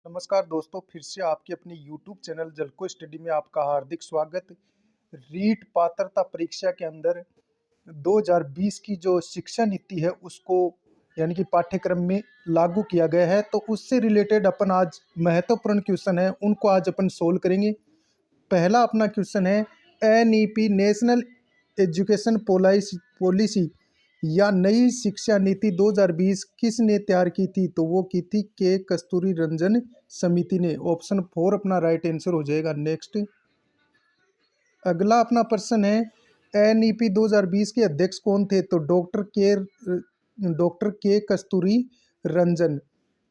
नमस्कार दोस्तों, फिर से आपके अपने YouTube चैनल जलको स्टडी में आपका हार्दिक स्वागत। रीट पात्रता परीक्षा के अंदर 2020 की जो शिक्षा नीति है उसको यानी कि पाठ्यक्रम में लागू किया गया है, तो उससे रिलेटेड अपन आज महत्वपूर्ण क्वेश्चन है उनको आज अपन सोल्व करेंगे। पहला अपना क्वेश्चन है, एनईपी नेशनल एजुकेशन पॉलिसी या नई शिक्षा नीति 2020 किसने तैयार की थी? तो वो की थी के कस्तूरी रंजन समिति ने। ऑप्शन 4 अपना राइट आंसर हो जाएगा। नेक्स्ट अगला अपना प्रश्न है, एनईपी 2020 के अध्यक्ष कौन थे? तो डॉक्टर के कस्तूरी रंजन।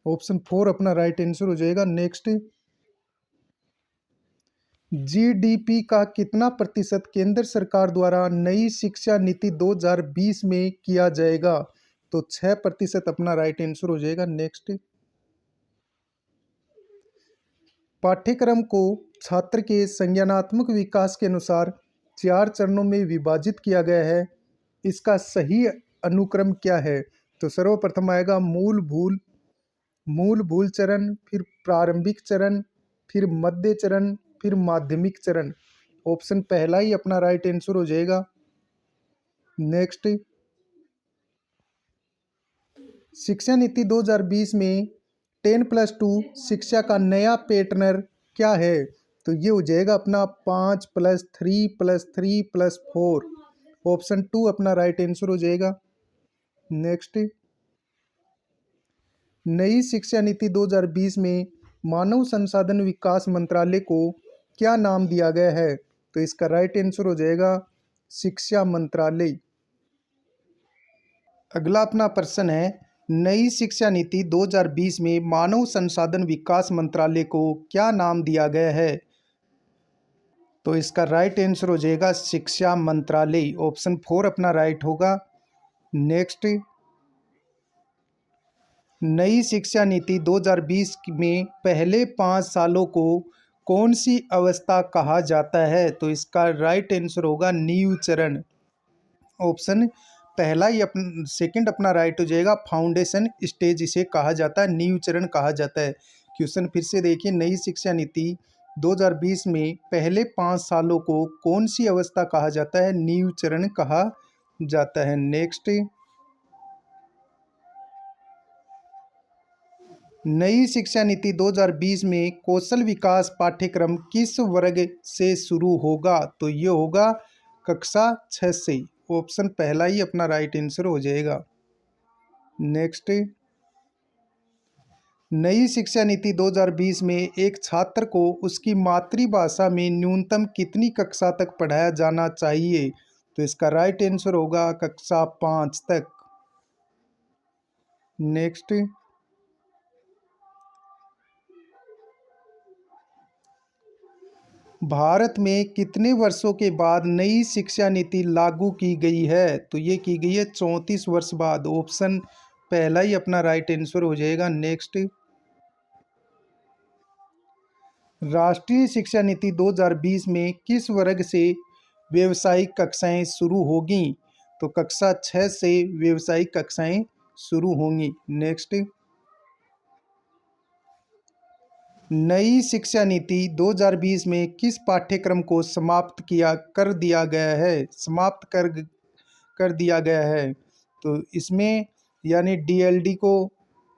ऑप्शन 4 अपना राइट आंसर हो जाएगा। नेक्स्ट जीडीपी का कितना प्रतिशत केंद्र सरकार द्वारा नई शिक्षा नीति 2020 में किया जाएगा? तो 6% अपना राइट आंसर हो जाएगा। नेक्स्ट पाठ्यक्रम को छात्र के संज्ञानात्मक विकास के अनुसार 4 चरणों में विभाजित किया गया है। इसका सही अनुक्रम क्या है? तो सर्वप्रथम आएगा मूल भूल चरण, फिर प्रारंभिक चरण, फिर मध्य चरण, फिर माध्यमिक चरण। ऑप्शन पहला ही अपना राइट आंसर हो जाएगा। नेक्स्ट शिक्षा नीति 2020 में 10+2 शिक्षा का नया पैटर्न क्या है? तो ये हो जाएगा अपना 5+3+3+4। ऑप्शन 2 अपना राइट आंसर हो जाएगा। नेक्स्ट नई शिक्षा नीति 2020 में मानव संसाधन विकास मंत्रालय को क्या नाम दिया गया है? तो इसका राइट आंसर हो जाएगा शिक्षा मंत्रालय। अगला अपना प्रश्न है, नई शिक्षा नीति 2020 में मानव संसाधन विकास मंत्रालय को क्या नाम दिया गया है? तो इसका राइट आंसर हो जाएगा शिक्षा मंत्रालय। ऑप्शन 4 अपना राइट होगा। नेक्स्ट नई शिक्षा नीति 2020 में पहले 5 सालों को कौन सी अवस्था कहा जाता है? तो इसका राइट आंसर होगा नींव चरण। ऑप्शन पहला ही सेकंड अपना राइट हो जाएगा। फाउंडेशन स्टेज इसे कहा जाता है, नींव चरण कहा जाता है। क्वेश्चन फिर से देखिए, नई शिक्षा नीति 2020 में पहले 5 सालों को कौन सी अवस्था कहा जाता है? नींव चरण कहा जाता है। नेक्स्ट नई शिक्षा नीति 2020 में कौशल विकास पाठ्यक्रम किस वर्ग से शुरू होगा? तो ये होगा कक्षा 6 से। ऑप्शन पहला ही अपना राइट आंसर हो जाएगा। नेक्स्ट नई शिक्षा नीति 2020 में एक छात्र को उसकी मातृभाषा में न्यूनतम कितनी कक्षा तक पढ़ाया जाना चाहिए? तो इसका राइट आंसर होगा कक्षा 5 तक। नेक्स्ट भारत में कितने वर्षों के बाद नई शिक्षा नीति लागू की गई है? तो ये की गई है 34 वर्ष बाद। ऑप्शन पहला ही अपना राइट आंसर हो जाएगा। नेक्स्ट राष्ट्रीय शिक्षा नीति 2020 में किस वर्ग से व्यावसायिक कक्षाएं शुरू होगी? तो कक्षा 6 से व्यावसायिक कक्षाएं शुरू होंगी। नेक्स्ट नई शिक्षा नीति 2020 में किस पाठ्यक्रम को समाप्त कर दिया गया है? तो इसमें यानी डीएलडी को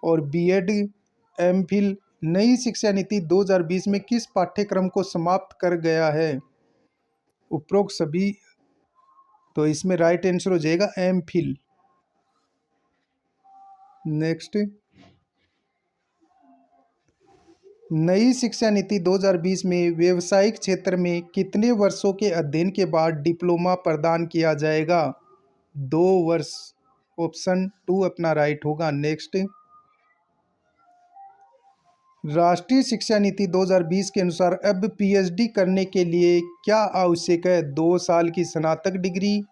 और बीएड, एमफिल नई शिक्षा नीति 2020 में किस पाठ्यक्रम को समाप्त कर गया है? उपरोक्त सभी। तो इसमें राइट आंसर हो जाएगा एमफिल। नेक्स्ट नई शिक्षा नीति 2020 में व्यावसायिक क्षेत्र में कितने वर्षों के अध्ययन के बाद डिप्लोमा प्रदान किया जाएगा? 2 वर्ष। ऑप्शन 2 अपना राइट होगा। नेक्स्ट राष्ट्रीय शिक्षा नीति 2020 के अनुसार अब पीएचडी करने के लिए क्या आवश्यक है? 2 साल की स्नातक डिग्री।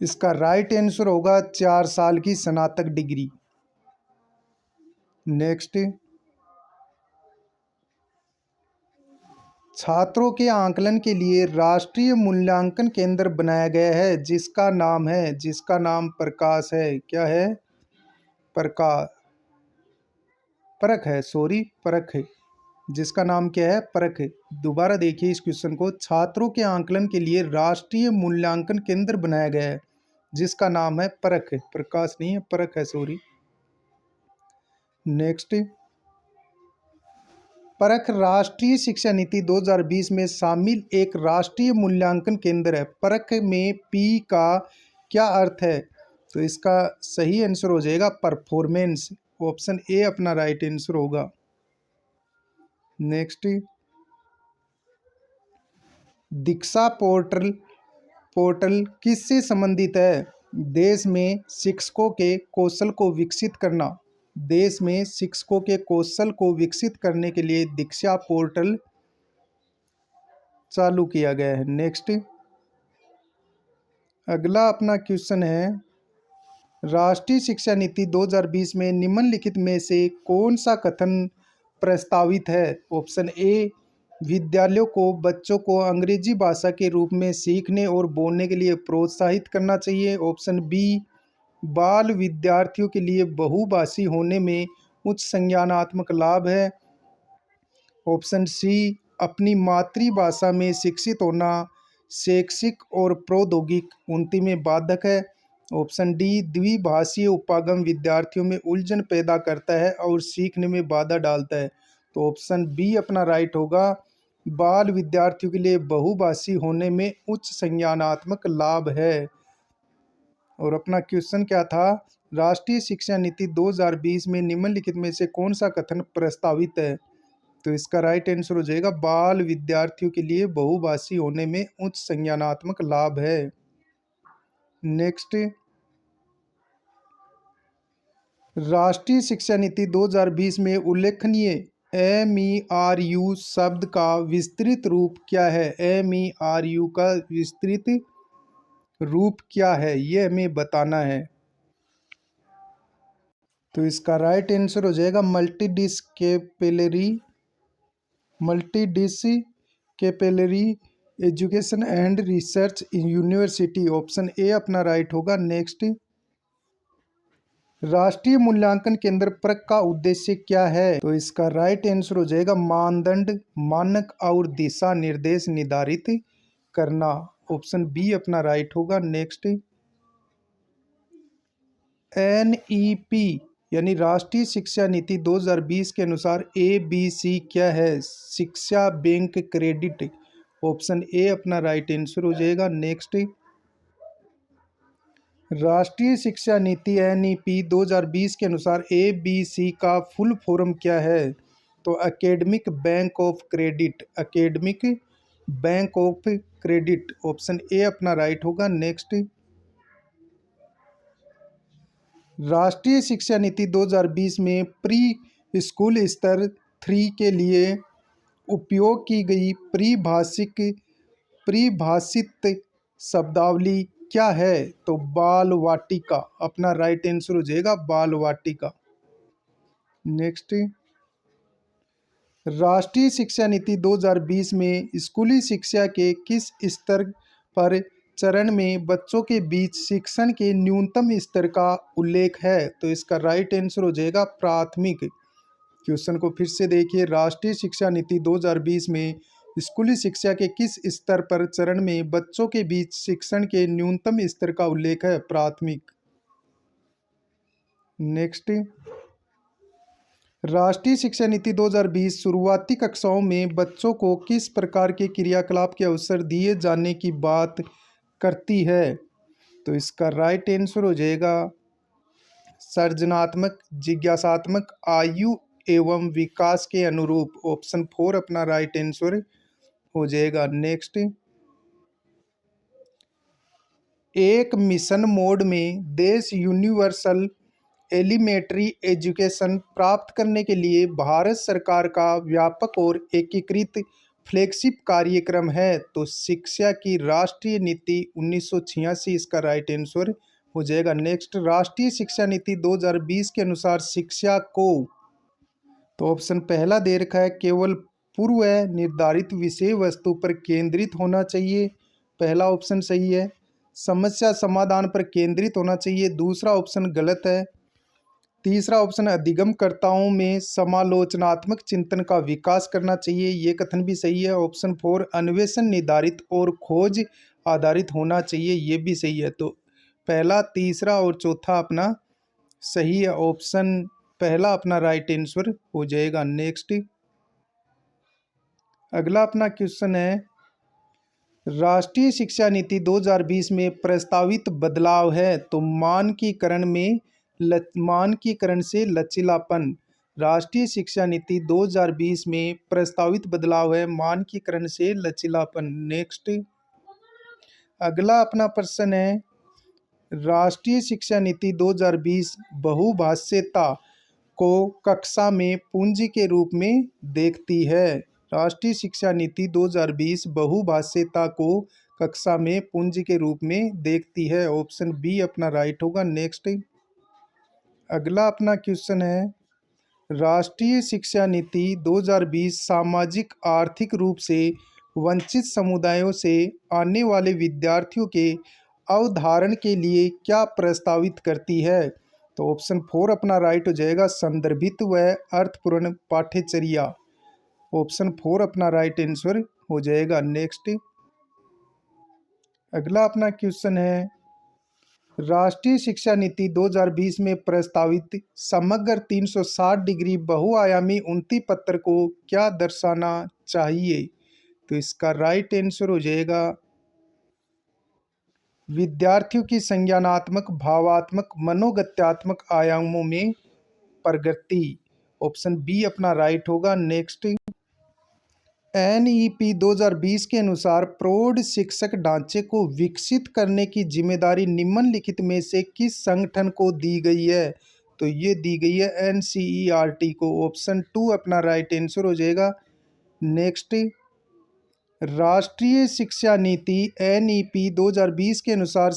इसका राइट आंसर होगा 4 साल की स्नातक डिग्री। नेक्स्ट छात्रों के आकलन के लिए राष्ट्रीय मूल्यांकन केंद्र बनाया गया है जिसका नाम प्रकाश है। क्या है? प्रकाश। परख है, सॉरी परख है, जिसका नाम क्या है, परख है। दोबारा देखिए इस क्वेश्चन को, छात्रों के आंकलन के लिए राष्ट्रीय मूल्यांकन केंद्र बनाया गया है, जिसका नाम है परख है, प्रकाश नहीं है, परख है, सॉरी। नेक्स्ट, परख राष्ट्रीय शिक्षा नीति 2020 में शामिल एक राष्ट्रीय मूल्यांकन केंद्र है। परख में पी का क्या अर्थ है? तो इसका सही आंसर हो जाएगा परफॉर्मेंस, ऑप्शन ए अपना राइट आंसर होगा। नेक्स्ट, दीक्षा पोर्टल पोर्टल किससे संबंधित है? देश में शिक्षकों के कौशल को विकसित करना। देश में शिक्षकों के कौशल को विकसित करने के लिए दीक्षा पोर्टल चालू किया गया है। नेक्स्ट, अगला अपना क्वेश्चन है, राष्ट्रीय शिक्षा नीति 2020 में निम्नलिखित में से कौन सा कथन प्रस्तावित है? ऑप्शन ए, विद्यालयों को बच्चों को अंग्रेजी भाषा के रूप में सीखने और बोलने के लिए प्रोत्साहित करना चाहिए। ऑप्शन बी, बाल विद्यार्थियों के लिए बहुभाषी होने में उच्च संज्ञानात्मक लाभ है। ऑप्शन सी, अपनी मातृभाषा में शिक्षित होना शैक्षिक और प्रौद्योगिक उन्नति में बाधक है। ऑप्शन डी, द्विभाषीय उपागम विद्यार्थियों में उलझन पैदा करता है और सीखने में बाधा डालता है। तो ऑप्शन बी अपना राइट होगा, बाल विद्यार्थियों के लिए बहुभाषी होने में उच्च संज्ञानात्मक लाभ है। और अपना क्वेश्चन क्या था, राष्ट्रीय शिक्षा नीति 2020 में निम्नलिखित में से कौन सा कथन प्रस्तावित है? तो इसका राइट आंसर हो जाएगा, बाल विद्यार्थियों के लिए बहुभाषी होने में उच्च संज्ञानात्मक लाभ है। नेक्स्ट, राष्ट्रीय शिक्षा नीति 2020 में उल्लेखनीय MERU शब्द का विस्तृत रूप क्या है? MERU का विस्तृत रूप क्या है, ये हमें बताना है। तो इसका राइट आंसर हो जाएगा multidisciplinary education and research university, option A अपना राइट होगा। नेक्स्ट, राष्ट्रीय मूल्यांकन केंद्र परख का उद्देश्य क्या है? तो इसका राइट आंसर हो जाएगा मानदंड, मानक और दिशा निर्देश निर्धारित करना, ऑप्शन बी अपना राइट होगा। नेक्स्ट, NEP यानी राष्ट्रीय शिक्षा नीति 2020 के अनुसार ABC क्या है? शिक्षा बैंक क्रेडिट, ऑप्शन ए अपना राइट आंसर हो जाएगा। नेक्स्ट, राष्ट्रीय शिक्षा नीति NEP 2020 के अनुसार ABC का फुल फॉर्म क्या है? तो academic bank of credit, academic bank of credit, option A अपना राइट होगा। नेक्स्ट, राष्ट्रीय शिक्षा नीति 2020 में प्री स्कूल स्तर 3 के लिए उपयोग की गई परिभाषित शब्दावली क्या है? तो बाल वाटिका, अपना राइट आंसर हो जाएगा बाल वाटिका। नेक्स्ट, राष्ट्रीय शिक्षा नीति 2020 में स्कूली शिक्षा के किस स्तर पर चरण में बच्चों के बीच शिक्षण के न्यूनतम स्तर का उल्लेख है? तो इसका राइट आंसर हो जाएगा प्राथमिक। क्वेश्चन को फिर से देखिए, राष्ट्रीय शिक्षा नीति 2020 में स्कूली शिक्षा के किस स्तर पर चरण में बच्चों के बीच शिक्षण के न्यूनतम स्तर का उल्लेख है? प्राथमिक। नेक्स्ट, राष्ट्रीय शिक्षा नीति 2020 शुरुआती कक्षाओं में बच्चों को किस प्रकार के क्रियाकलाप के अवसर दिए जाने की बात करती है? तो इसका राइट आंसर हो जाएगा सृजनात्मक, जिज्ञासात्मक, आयु एवं विकास के अनुरूप, ऑप्शन 4 अपना राइट आंसर हो जाएगा। नेक्स्ट, एक मिशन मोड में देश यूनिवर्सल एलिमेंट्री एजुकेशन प्राप्त करने के लिए भारत सरकार का व्यापक और एकीकृत फ्लैगशिप कार्यक्रम है। तो शिक्षा की राष्ट्रीय नीति 1986 इसका राइट आंसर हो जाएगा। नेक्स्ट, राष्ट्रीय शिक्षा नीति 2020 के अनुसार शिक्षा को, तो ऑप्शन पहला दे रखा है, केवल पूर्व निर्धारित विषय वस्तु पर केंद्रित होना चाहिए, पहला ऑप्शन सही है। समस्या समाधान पर केंद्रित होना चाहिए, दूसरा ऑप्शन गलत है। तीसरा ऑप्शन है अधिगमकर्ताओं में समालोचनात्मक चिंतन का विकास करना चाहिए, ये कथन भी सही है। ऑप्शन 4 अन्वेषण निर्धारित और खोज आधारित होना चाहिए, ये भी सही है। तो पहला, तीसरा और चौथा अपना सही है। ऑप्शन पहला अपना राइट आंसर हो जाएगा। नेक्स्ट, अगला अपना क्वेश्चन है राष्ट्रीय शिक्षा नीति 2020 में प्रस्तावित बदलाव है तो मानकीकरण से लचीलापन। राष्ट्रीय शिक्षा नीति 2020 में प्रस्तावित बदलाव है मानकीकरण से लचीलापन। नेक्स्ट, अगला अपना प्रश्न है राष्ट्रीय शिक्षा नीति 2020 बहुभाषिता को कक्षा में पूंजी के रूप में देखती है। राष्ट्रीय शिक्षा नीति 2020 बहुभाषिता को कक्षा में पूंजी के रूप में देखती है। ऑप्शन बी अपना राइट होगा। नेक्स्ट, अगला अपना क्वेश्चन है राष्ट्रीय शिक्षा नीति 2020 सामाजिक आर्थिक रूप से वंचित समुदायों से आने वाले विद्यार्थियों के अवधारण के लिए क्या प्रस्तावित करती है। तो ऑप्शन 4 अपना राइट हो जाएगा, संदर्भित व अर्थपूर्ण पाठ्यचर्या। ऑप्शन 4 अपना राइट आंसर हो जाएगा। नेक्स्ट, अगला अपना क्वेश्चन है राष्ट्रीय शिक्षा नीति 2020 में प्रस्तावित समग्र 360 डिग्री बहुआयामी उन्नति पत्र को क्या दर्शाना चाहिए। तो इसका राइट आंसर हो जाएगा विद्यार्थियों की संज्ञानात्मक, भावात्मक, मनोगत्यात्मक आयामों में प्रगति। ऑप्शन बी अपना राइट होगा। नेक्स्ट, एनईपी 2020 के अनुसार प्रौढ़ शिक्षक ढांचे को विकसित करने की जिम्मेदारी निम्नलिखित में से किस संगठन को दी गई है। तो ये दी गई है एनसीईआरटी को। ऑप्शन 2 अपना राइट आंसर हो जाएगा। नेक्स्ट, राष्ट्रीय शिक्षा नीति एनईपी 2020 के अनुसार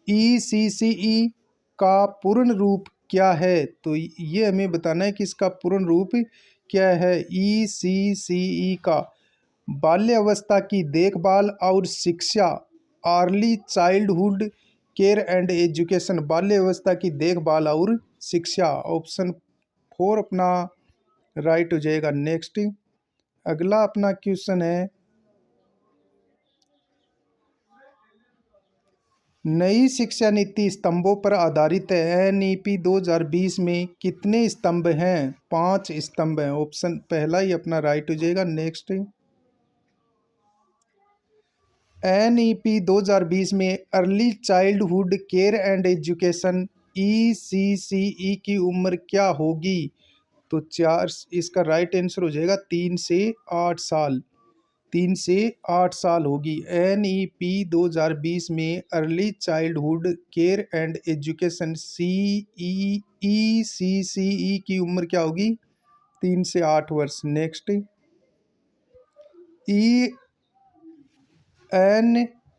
ईसीसीई का पूर्ण रूप क्या है। तो ये हमें बताना है कि इसका पूर्ण रूप क्या है। ईसीसीई का बाल्यावस्था की देखभाल और शिक्षा, early childhood care and education, बाल्यावस्था की देखभाल और शिक्षा। ऑप्शन 4 अपना राइट हो जाएगा। नेक्स्ट, अगला अपना क्वेश्चन है नई शिक्षा नीति स्तंभों पर आधारित है। एनईपी 2020 में कितने स्तंभ हैं। 5 स्तंभ हैं। ऑप्शन पहला ही अपना राइट हो जाएगा। नेक्स्ट, एनईपी 2020 में early childhood care and education ECCE की उम्र क्या होगी। तो 4, इसका राइट आंसर हो जाएगा 3 से 8 साल। 3 से 8 साल होगी। एनईपी 2020 में early childhood care and education ECCE की उम्र क्या होगी। 3 से 8 वर्ष। नेक्स्ट,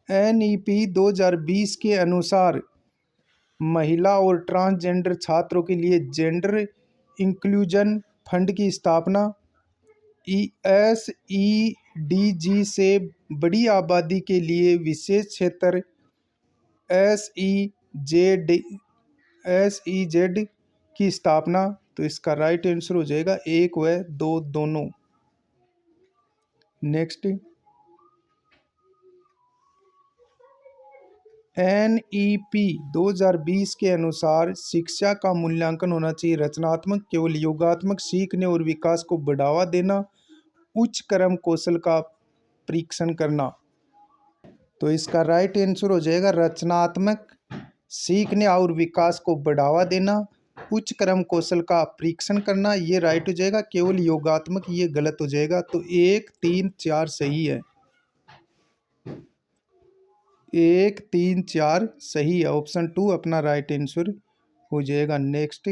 एनईपी 2020 के अनुसार महिला और ट्रांसजेंडर छात्रों के लिए जेंडर इंक्लूजन फंड की स्थापना, एसईडीजी से बड़ी आबादी के लिए विशेष क्षेत्र एसईजेड की स्थापना। तो इसका राइट आंसर हो जाएगा 1 व 2 दोनों। नेक्स्ट, एनईपी 2020 के अनुसार शिक्षा का मूल्यांकन होना चाहिए रचनात्मक, केवल योगात्मक, सीखने और विकास को बढ़ावा देना, उच्च क्रम कौशल का परीक्षण करना। तो इसका राइट आंसर हो जाएगा रचनात्मक, सीखने और विकास को बढ़ावा देना, उच्च क्रम कौशल का परीक्षण करना, ये राइट हो जाएगा। केवल योगात्मक ये गलत हो जाएगा। तो 1, 3, 4 सही है। 1, 3, 4 सही है। ऑप्शन 2 अपना राइट आंसर हो जाएगा। नेक्स्ट,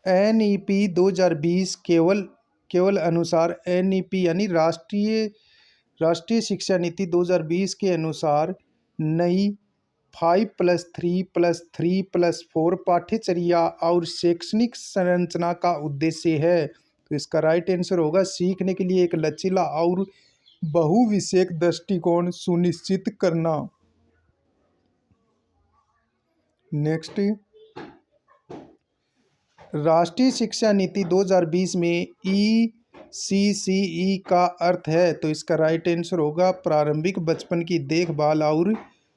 एनईपी 2020 केवल अनुसार एनईपी यानी राष्ट्रीय शिक्षा नीति 2020 के अनुसार नई 5+3+3+4 पाठ्यचर्या और शैक्षणिक संरचना का उद्देश्य है। तो इसका राइट आंसर होगा सीखने के लिए एक लचीला और बहुविषयक दृष्टिकोण सुनिश्चित करना। नेक्स्ट, राष्ट्रीय शिक्षा नीति 2020 में ECCE का अर्थ है, तो इसका राइट आंसर होगा प्रारंभिक बचपन की देखभाल और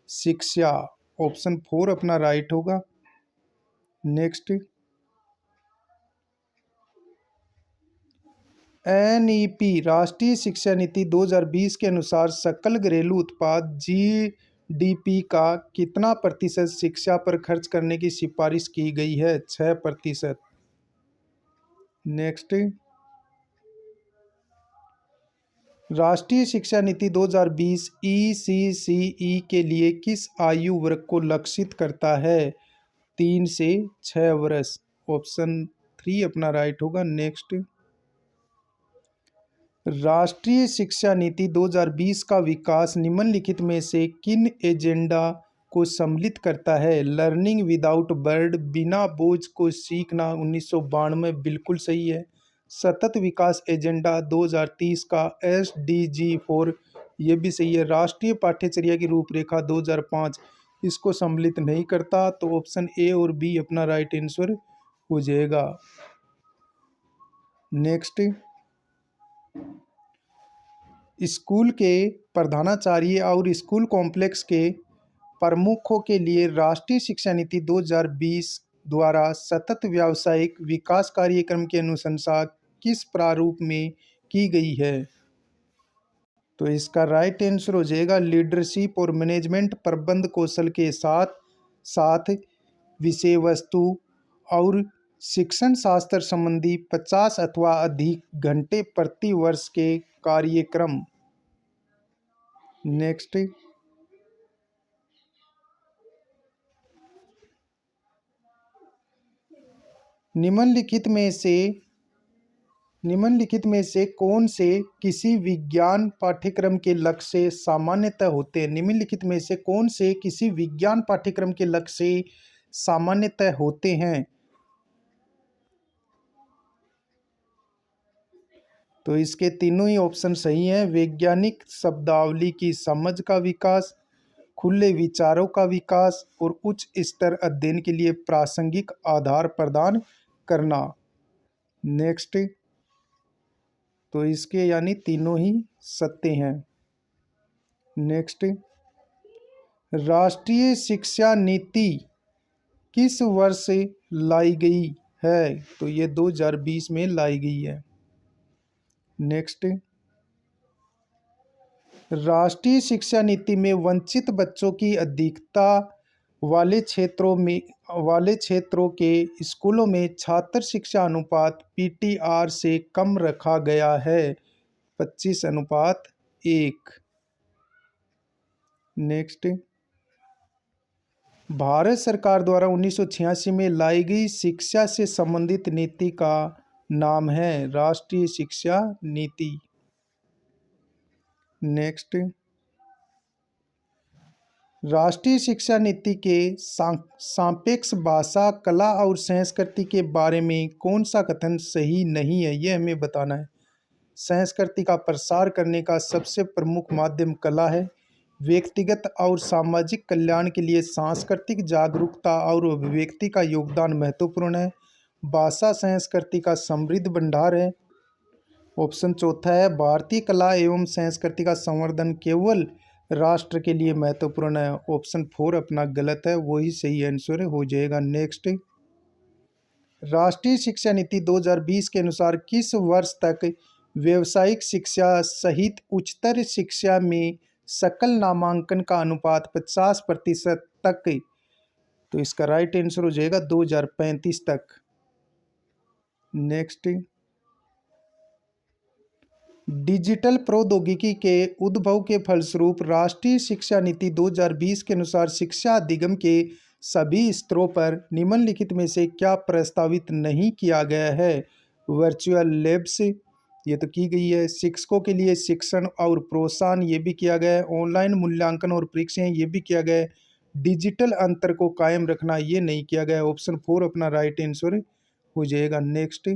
शिक्षा। ऑप्शन 4 अपना राइट होगा। नेक्स्ट, NEP राष्ट्रीय शिक्षा नीति 2020 के अनुसार सकल घरेलू उत्पाद GDP का कितना प्रतिशत शिक्षा पर खर्च करने की सिफारिश की गई है? 6%। नेक्स्ट, राष्ट्रीय शिक्षा नीति 2020 ECCE के लिए किस आयु वर्ग को लक्षित करता है? 3 से 6 वर्ष। ऑप्शन 3 अपना राइट होगा। नेक्स्ट, राष्ट्रीय शिक्षा नीति 2020 का विकास निम्नलिखित में से किन एजेंडा को सम्मिलित करता है? लर्निंग विदाउट बर्ड, बिना बोझ को सीखना 1992 बिल्कुल सही है। सतत विकास एजेंडा 2030 का SDG 4 ये भी सही है। राष्ट्रीय पाठ्यचर्या की रूपरेखा 2005 इसको सम्मिलित नहीं करता, तो ऑप्शन ए और बी अपना राइट आंसर हो जाएगा। नेक्स्ट, स्कूल के प्रधानाचार्य और स्कूल कॉम्प्लेक्स के प्रमुखों के लिए राष्ट्रीय शिक्षा नीति 2020 द्वारा सतत व्यावसायिक विकास कार्यक्रम की अनुशंसा किस प्रारूप में की गई है? तो इसका राइट आंसर हो जाएगा लीडरशिप और मैनेजमेंट प्रबंध कौशल के साथ साथ विषय वस्तु और शिक्षण शास्त्र संबंधी 50 अथवा अधिक घंटे प्रति वर्ष के कार्यक्रम। नेक्स्ट, निम्नलिखित में से कौन से किसी विज्ञान पाठ्यक्रम के लक्ष्य सामान्यतः होते हैं? निम्नलिखित में से कौन से किसी विज्ञान पाठ्यक्रम के लक्ष्य सामान्यतः होते हैं? तो इसके तीनों ही ऑप्शन सही हैं। वैज्ञानिक शब्दावली की समझ का विकास, खुले विचारों का विकास और उच्च स्तर अध्ययन के लिए प्रासंगिक आधार प्रदान करना। नेक्स्ट, तो इसके यानी तीनों ही सत्य हैं। नेक्स्ट, राष्ट्रीय शिक्षा नीति किस वर्ष लाई गई है? तो ये 2020 में लाई गई है। नेक्स्ट, राष्ट्रीय शिक्षा नीति में वंचित बच्चों की अधिकता वाले क्षेत्रों के स्कूलों में छात्र शिक्षा अनुपात PTR से कम रखा गया है, 25:1। नेक्स्ट, भारत सरकार द्वारा 1986 में लाई गई शिक्षा से संबंधित नीति का नाम है राष्ट्रीय शिक्षा नीति। नेक्स्ट, राष्ट्रीय शिक्षा नीति के सापेक्ष भाषा, कला और संस्कृति के बारे में कौन सा कथन सही नहीं है? यह हमें बताना है। संस्कृति का प्रसार करने का सबसे प्रमुख माध्यम कला है। व्यक्तिगत और सामाजिक कल्याण के लिए सांस्कृतिक जागरूकता और अभिव्यक्ति का योगदान महत्वपूर्ण है। भाषा संस्कृति का समृद्ध भंडार है। ऑप्शन चौथा है भारतीय कला एवं संस्कृति का संवर्धन केवल राष्ट्र के लिए महत्वपूर्ण है। ऑप्शन 4 अपना गलत है, वही सही आंसर हो जाएगा। नेक्स्ट, राष्ट्रीय शिक्षा नीति 2020 के अनुसार किस वर्ष तक व्यावसायिक शिक्षा सहित उच्चतर शिक्षा में सकल नामांकन का अनुपात 50% तक? तो इसका राइट आंसर हो जाएगा 2035 तक। नेक्स्ट, डिजिटल प्रौद्योगिकी के उद्भव के फलस्वरूप राष्ट्रीय शिक्षा नीति 2020 के अनुसार शिक्षा अधिगम के सभी स्तरों पर निम्नलिखित में से क्या प्रस्तावित नहीं किया गया है? वर्चुअल लैब्स ये तो की गई है। शिक्षकों के लिए शिक्षण और प्रोत्साहन ये भी किया गया है। ऑनलाइन मूल्यांकन और परीक्षाएं ये भी किया गया है। डिजिटल अंतर को कायम रखना ये नहीं किया गया। ऑप्शन 4 अपना राइट आंसर हो जाएगा। नेक्स्ट,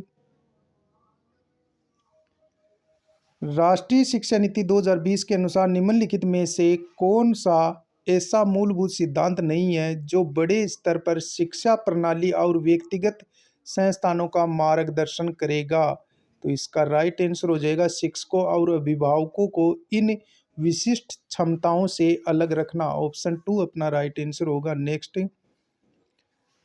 राष्ट्रीय शिक्षा नीति 2020 के अनुसार निम्नलिखित में से कौन सा ऐसा मूलभूत सिद्धांत नहीं है जो बड़े स्तर पर शिक्षा प्रणाली और व्यक्तिगत संस्थानों का मार्गदर्शन करेगा। तो इसका राइट आंसर हो जाएगा शिक्षकों और अभिभावकों को इन विशिष्ट क्षमताओं से अलग रखना। ऑप्शन 2 अपना राइट आंसर होगा। नेक्स्ट,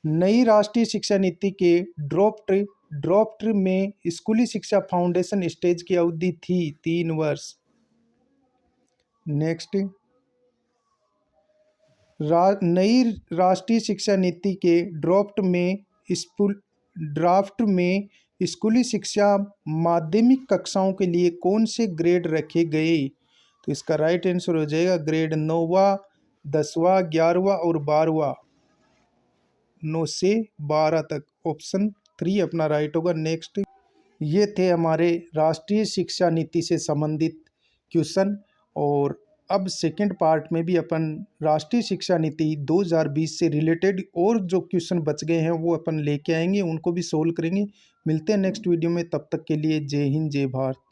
नई राष्ट्रीय शिक्षा नीति के ड्राफ्ट में स्कूली शिक्षा फाउंडेशन स्टेज की अवधि थी 3 वर्ष। नेक्स्ट, नई राष्ट्रीय शिक्षा नीति के ड्राफ्ट में स्कूली शिक्षा माध्यमिक कक्षाओं के लिए कौन से ग्रेड रखे गए? तो इसका राइट आंसर हो जाएगा ग्रेड 9वां, 10वां, 11वां और 12वां। 9 से 12 तक। ऑप्शन 3 अपना राइट होगा। नेक्स्ट, ये थे हमारे राष्ट्रीय शिक्षा नीति से संबंधित क्वेश्चन। और अब सेकंड पार्ट में भी अपन राष्ट्रीय शिक्षा नीति 2020 से रिलेटेड और जो क्वेश्चन बच गए हैं वो अपन लेके आएंगे, उनको भी सोल्व करेंगे। मिलते हैं नेक्स्ट वीडियो में, तब तक के लिए जय हिंद जय भारत।